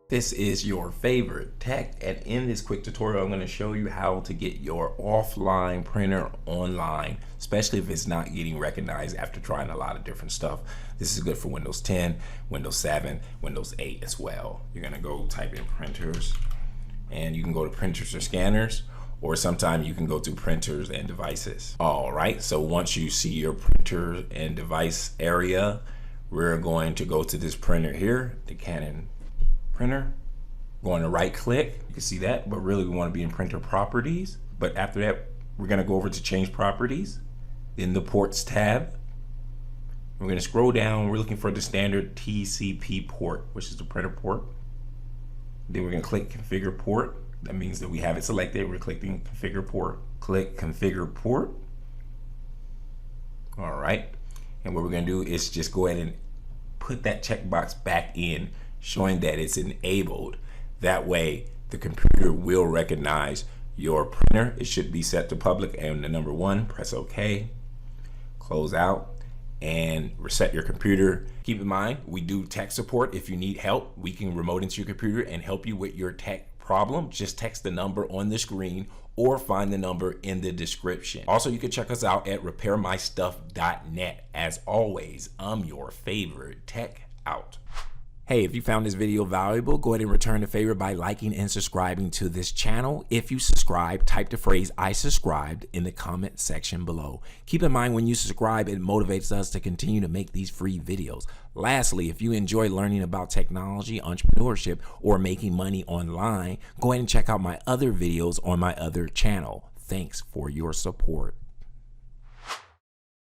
This is your favorite tech, and in this quick tutorial I'm going to show you how to get your offline printer online, especially if it's not getting recognized after trying a lot of different stuff. This is good for Windows 10, Windows 7, Windows 8 as well. You're going to go type in printers, and you can go to printers or scanners, or sometimes you can go to printers and devices. All right, so once you see your printer and device area, we're going to go to this printer here, the Canon printer. Going to right click, you can see that, but really we want to be in printer properties. But after that, we're going to go over to change properties, then the ports tab. We're going to scroll down, we're looking for the standard TCP port, which is the printer port. Then we're going to click configure port. That means that we have it selected. We're clicking configure port. Click configure port. All right, and what we're going to do is just go ahead and put that checkbox back in, showing that it's enabled. That way the computer will recognize your printer. It should be set to public, and the number 1, press OK, close out, and reset your computer. Keep in mind, we do tech support. If you need help, we can remote into your computer and help you with your tech problem. Just text the number on the screen or find the number in the description. Also, you can check us out at repairmystuff.net. As always, I'm your favorite tech out. Hey, if you found this video valuable, go ahead and return the favor by liking and subscribing to this channel. If you subscribe, type the phrase "I subscribed" in the comment section below. Keep in mind, when you subscribe, it motivates us to continue to make these free videos. Lastly, if you enjoy learning about technology, entrepreneurship, or making money online, go ahead and check out my other videos on my other channel. Thanks for your support.